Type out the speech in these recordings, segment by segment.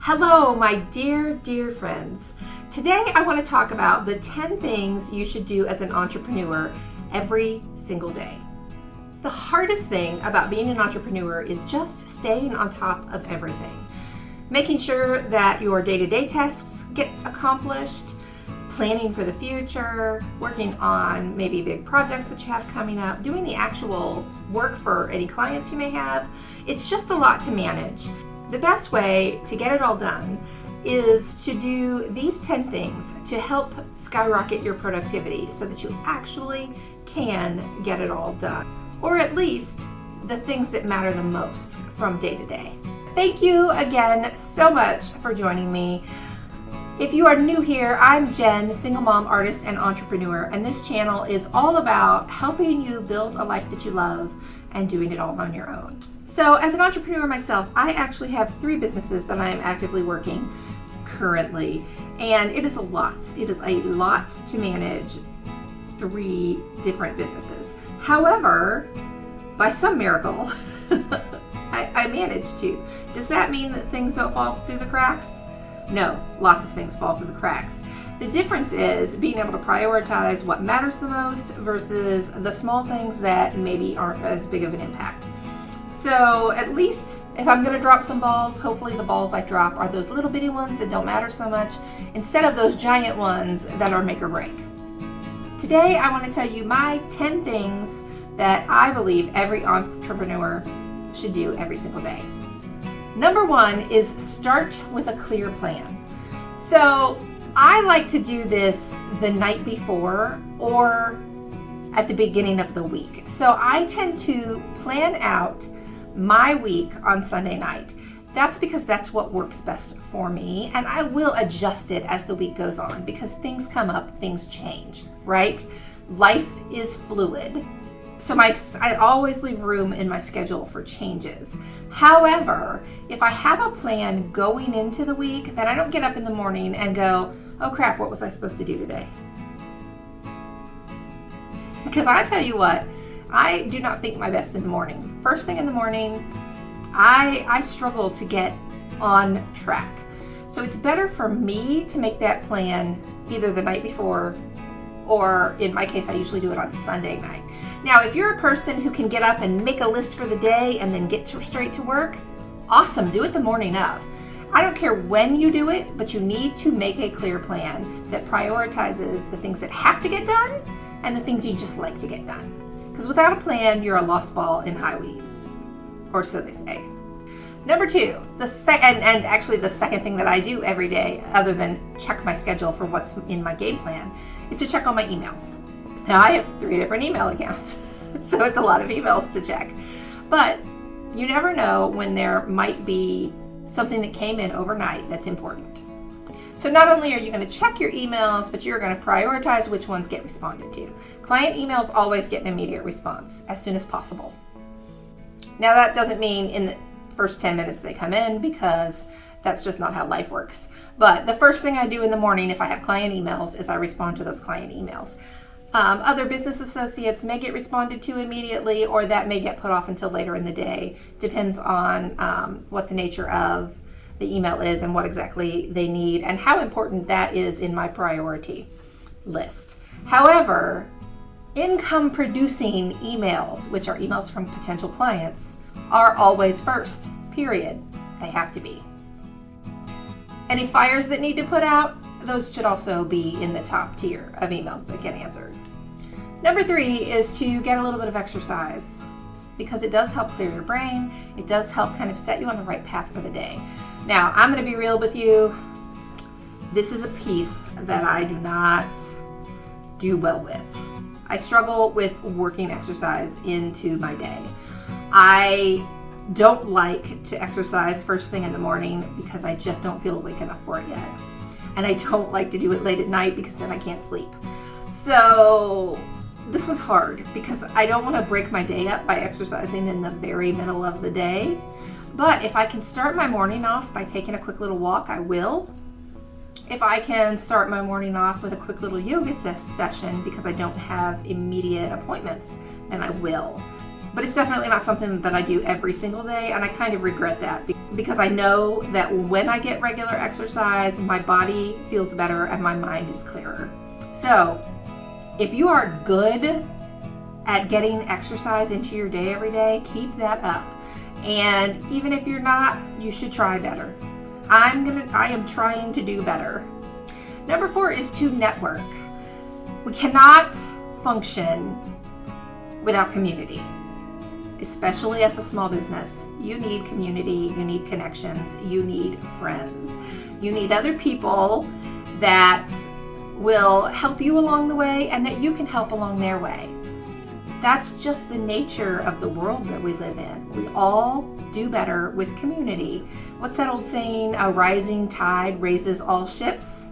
Hello, my dear friends. Today I want to talk about the 10 things you should do as an entrepreneur every single day. The hardest thing about being an entrepreneur is just staying on top of everything. Making sure that your day-to-day tasks get accomplished, planning for the future, working on maybe big projects that you have coming up, doing the actual work for any clients you may have. It's just a lot to manage. The best way to get it all done is to do these 10 things to help skyrocket your productivity so that you actually can get it all done, or at least the things that matter the most from day to day. Thank you again so much for joining me. If you are new here, I'm Jen, single mom, artist, and entrepreneur, and this channel is all about helping you build a life that you love and doing it all on your own. So as an entrepreneur myself, I actually have 3 businesses that I am actively working currently, and it is a lot. It is a lot to manage 3 different businesses. However, by some miracle, I managed to. Does that mean that things don't fall through the cracks? No, lots of things fall through the cracks. The difference is being able to prioritize what matters the most versus the small things that maybe aren't as big of an impact. So at least if I'm going to drop some balls, hopefully the balls I drop are those little bitty ones that don't matter so much instead of those giant ones that are make or break. Today I want to tell you my 10 things that I believe every entrepreneur should do every single day. Number 1 is start with a clear plan. So I like to do this the night before or at the beginning of the week. So I tend to plan out my week on Sunday night. That's because that's what works best for me, and I will adjust it as the week goes on because things come up, things change, right? Life is fluid. So I always leave room in my schedule for changes. However, if I have a plan going into the week, then I don't get up in the morning and go, oh crap, what was I supposed to do today? Because I tell you what, I do not think my best in the morning. First thing in the morning, I struggle to get on track. So it's better for me to make that plan either the night before, or in my case, I usually do it on Sunday night. Now, if you're a person who can get up and make a list for the day and then get straight to work, awesome, do it the morning of. I don't care when you do it, but you need to make a clear plan that prioritizes the things that have to get done and the things you just like to get done. Because without a plan, you're a lost ball in high weeds, or so they say. Number 2, the second thing that I do every day, other than check my schedule for what's in my game plan, is to check all my emails. Now I have 3 different email accounts, so it's a lot of emails to check. But you never know when there might be something that came in overnight that's important. So not only are you going to check your emails, but you're going to prioritize which ones get responded to. Client emails always get an immediate response as soon as possible. Now that doesn't mean in the first 10 minutes they come in, because that's just not how life works. But the first thing I do in the morning if I have client emails is I respond to those client emails. Other business associates may get responded to immediately, or that may get put off until later in the day. Depends on what the nature of the email is and what exactly they need and how important that is in my priority list. However, income producing emails, which are emails from potential clients, are always first, period. They have to be. Any fires that need to put out, those should also be in the top tier of emails that get answered. Number 3 is to get a little bit of exercise, because it does help clear your brain. It does help kind of set you on the right path for the day. Now, I'm going to be real with you. This is a piece that I do not do well with. I struggle with working exercise into my day. I don't like to exercise first thing in the morning because I just don't feel awake enough for it yet. And I don't like to do it late at night because then I can't sleep. So this one's hard because I don't want to break my day up by exercising in the very middle of the day. But if I can start my morning off by taking a quick little walk, I will. If I can start my morning off with a quick little yoga session because I don't have immediate appointments, then I will. But it's definitely not something that I do every single day, and I kind of regret that. because I know that when I get regular exercise, my body feels better and my mind is clearer. So if you are good at getting exercise into your day every day, keep that up. And even if you're not, you should try better. I am trying to do better. Number 4 is to network. We cannot function without community, especially as a small business. You need community, you need connections, you need friends. You need other people that will help you along the way and that you can help along their way. That's just the nature of the world that we live in. We all do better with community. What's that old saying? A rising tide raises all ships.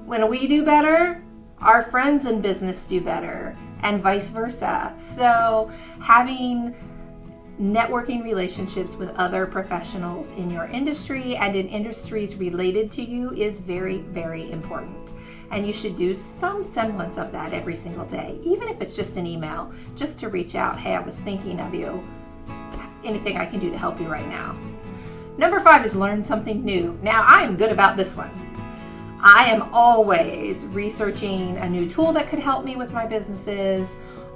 When we do better, our friends in business do better, and vice versa. So having networking relationships with other professionals in your industry and in industries related to you is very, very important. And you should do some semblance of that every single day, even if it's just an email, just to reach out. Hey, I was thinking of you. Anything I can do to help you right now. Number 5 is learn something new. Now, I am good about this one. I am always researching a new tool that could help me with my businesses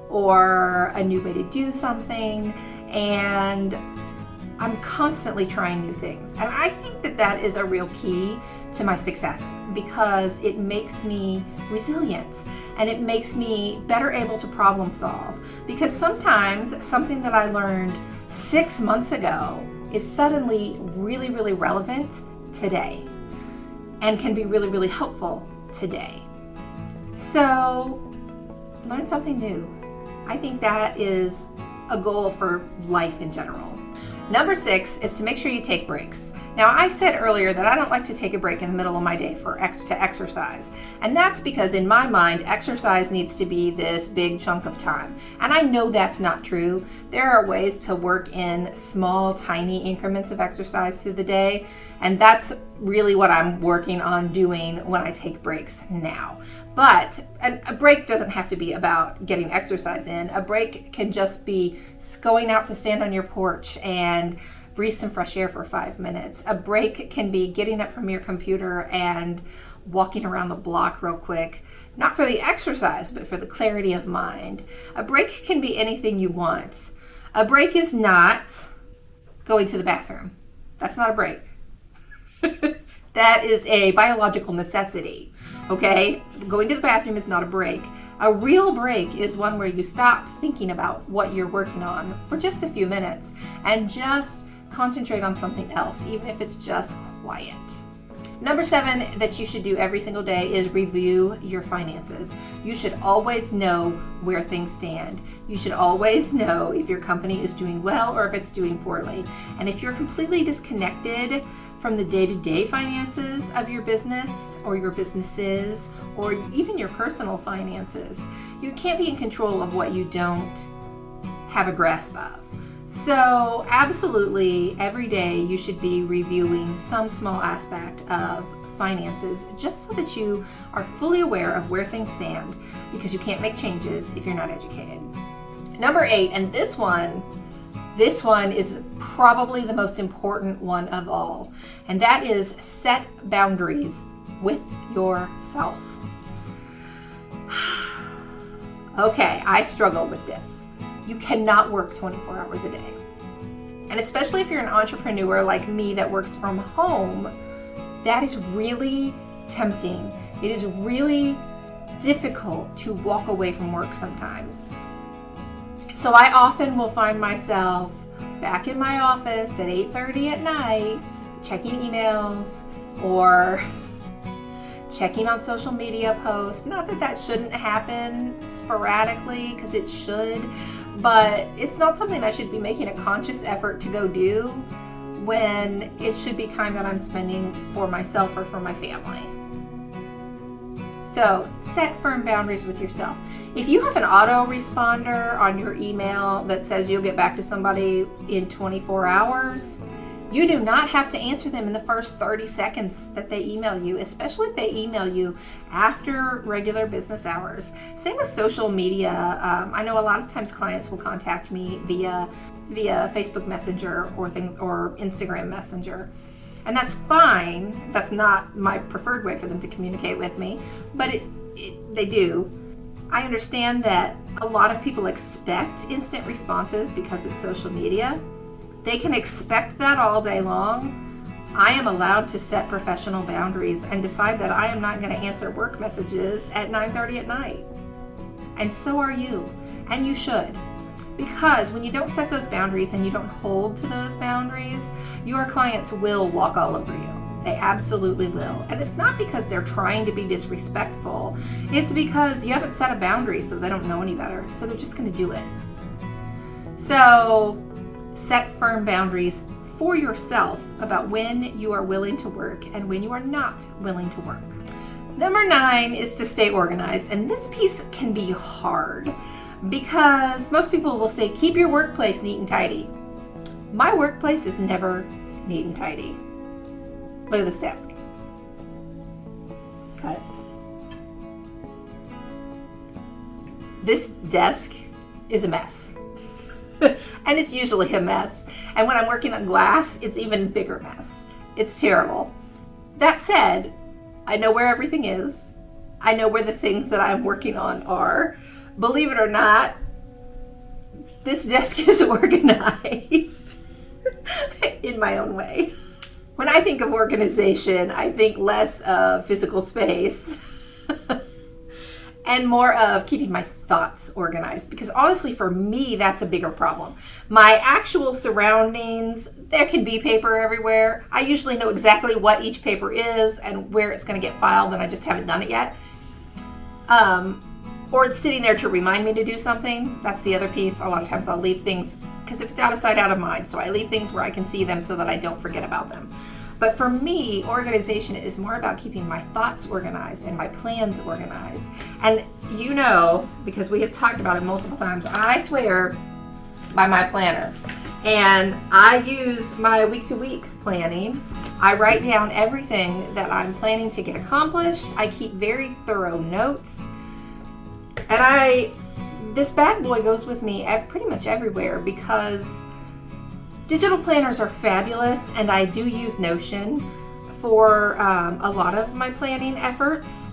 or a new way to do something, and I'm constantly trying new things. And I think that that is a real key to my success because it makes me resilient and it makes me better able to problem solve. Because sometimes something that I learned 6 months ago is suddenly really, really relevant today and can be really, really helpful today. So learn something new. I think that is a goal for life in general. Number 6 is to make sure you take breaks. Now, I said earlier that I don't like to take a break in the middle of my day to exercise. And that's because in my mind, exercise needs to be this big chunk of time. And I know that's not true. There are ways to work in small, tiny increments of exercise through the day. And that's really what I'm working on doing when I take breaks now. But a break doesn't have to be about getting exercise in. A break can just be going out to stand on your porch and breathe some fresh air for 5 minutes. A break can be getting up from your computer and walking around the block real quick, not for the exercise, but for the clarity of mind. A break can be anything you want. A break is not going to the bathroom. That's not a break. That is a biological necessity, okay? Going to the bathroom is not a break. A real break is one where you stop thinking about what you're working on for just a few minutes and just concentrate on something else, even if it's just quiet. Number 7 that you should do every single day is review your finances. You should always know where things stand. You should always know if your company is doing well or if it's doing poorly. And if you're completely disconnected from the day-to-day finances of your business or your businesses or even your personal finances, you can't be in control of what you don't have a grasp of. So absolutely every day you should be reviewing some small aspect of finances just so that you are fully aware of where things stand, because you can't make changes if you're not educated. Number 8, and this one is probably the most important one of all, and that is set boundaries with yourself. Okay, I struggle with this. You cannot work 24 hours a day. And especially if you're an entrepreneur like me that works from home, that is really tempting. It is really difficult to walk away from work sometimes. So I often will find myself back in my office at 8:30 at night, checking emails or checking on social media posts. Not that that shouldn't happen sporadically, because it should, but it's not something I should be making a conscious effort to go do when it should be time that I'm spending for myself or for my family. So set firm boundaries with yourself. If you have an autoresponder on your email that says you'll get back to somebody in 24 hours, You do not have to answer them in the first 30 seconds that they email you, especially if they email you after regular business hours. Same with social media. I know a lot of times clients will contact me via Facebook Messenger or Instagram Messenger. And that's fine. That's not my preferred way for them to communicate with me, but they do. I understand that a lot of people expect instant responses because it's social media. They can expect that all day long. I am allowed to set professional boundaries and decide that I am not going to answer work messages at 9:30 at night. And so are you. And you should. Because when you don't set those boundaries and you don't hold to those boundaries, your clients will walk all over you. They absolutely will. And it's not because they're trying to be disrespectful. It's because you haven't set a boundary, so they don't know any better. So they're just going to do it. So set firm boundaries for yourself about when you are willing to work and when you are not willing to work. Number 9 is to stay organized. And this piece can be hard because most people will say, keep your workplace neat and tidy. My workplace is never neat and tidy. Look at this desk. Cut. This desk is a mess. And it's usually a mess. And when I'm working on glass, it's even bigger mess. It's terrible. That said, I know where everything is. I know where the things that I'm working on are. Believe it or not, this desk is organized in my own way. When I think of organization, I think less of physical space and more of keeping my thoughts organized, because honestly for me that's a bigger problem. My actual surroundings, there can be paper everywhere. I usually know exactly what each paper is and where it's going to get filed, and I just haven't done it yet. Or it's sitting there to remind me to do something. That's the other piece. A lot of times I'll leave things, because if it's out of sight, out of mind. So I leave things where I can see them so that I don't forget about them. But for me, organization is more about keeping my thoughts organized and my plans organized. And you know, because we have talked about it multiple times, I swear by my planner. And I use my week-to-week planning. I write down everything that I'm planning to get accomplished. I keep very thorough notes. And this bad boy goes with me pretty much everywhere, because digital planners are fabulous, and I do use Notion for a lot of my planning efforts.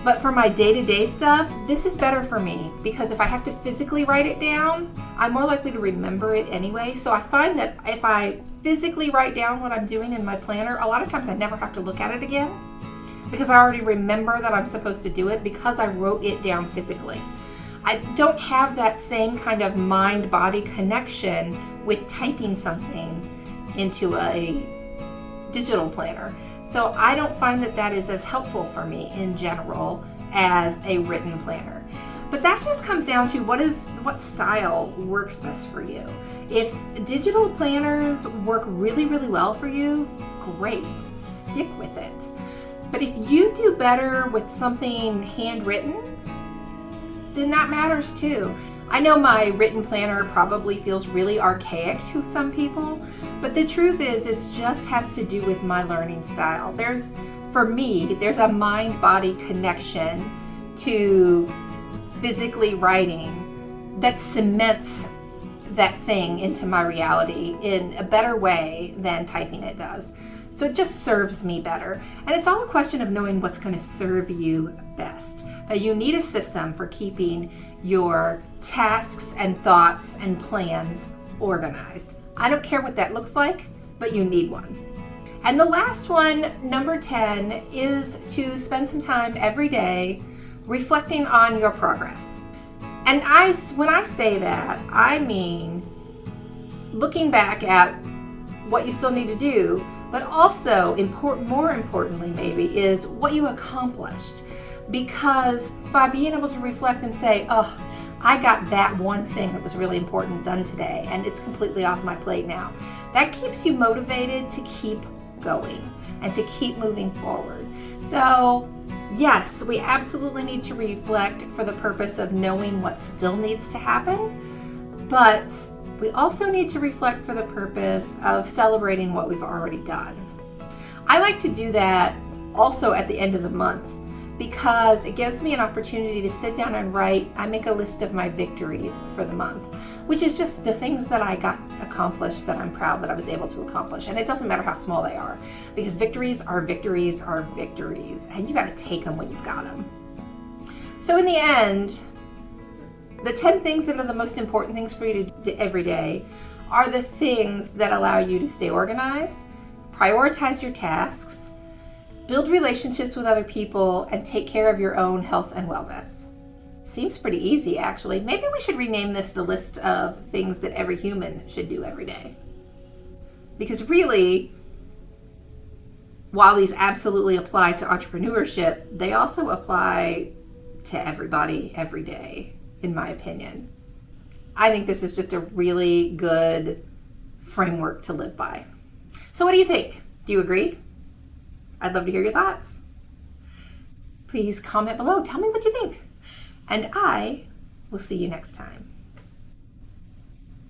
But for my day-to-day stuff, this is better for me, because if I have to physically write it down, I'm more likely to remember it anyway. So I find that if I physically write down what I'm doing in my planner, a lot of times I never have to look at it again, because I already remember that I'm supposed to do it because I wrote it down physically. I don't have that same kind of mind-body connection with typing something into a digital planner. So I don't find that is as helpful for me in general as a written planner. But that just comes down to what style works best for you. If digital planners work really, really well for you, great, stick with it. But if you do better with something handwritten, then that matters too. I know my written planner probably feels really archaic to some people, but the truth is it just has to do with my learning style. For me, there's a mind-body connection to physically writing that cements that thing into my reality in a better way than typing it does. So it just serves me better. And it's all a question of knowing what's going to serve you best. But you need a system for keeping your tasks and thoughts and plans organized. I don't care what that looks like, but you need one. And the last one, number 10, is to spend some time every day reflecting on your progress. And when I say that, I mean looking back at what you still need to do, but also, more importantly maybe, is what you accomplished. Because by being able to reflect and say, oh, I got that one thing that was really important done today, and it's completely off my plate now, that keeps you motivated to keep going and to keep moving forward. So yes, we absolutely need to reflect for the purpose of knowing what still needs to happen, but we also need to reflect for the purpose of celebrating what we've already done. I like to do that also at the end of the month because it gives me an opportunity to sit down and write. I make a list of my victories for the month, which is just the things that I got accomplished that I'm proud that I was able to accomplish. And it doesn't matter how small they are, because victories are victories are victories, and you got to take them when you've got them. So in the end, the 10 things that are the most important things for you to do every day are the things that allow you to stay organized, prioritize your tasks, build relationships with other people, and take care of your own health and wellness. Seems pretty easy, actually. Maybe we should rename this the list of things that every human should do every day. Because really, while these absolutely apply to entrepreneurship, they also apply to everybody every day, in my opinion. I think this is just a really good framework to live by. So what do you think? Do you agree? I'd love to hear your thoughts. Please comment below. Tell me what you think. And I will see you next time.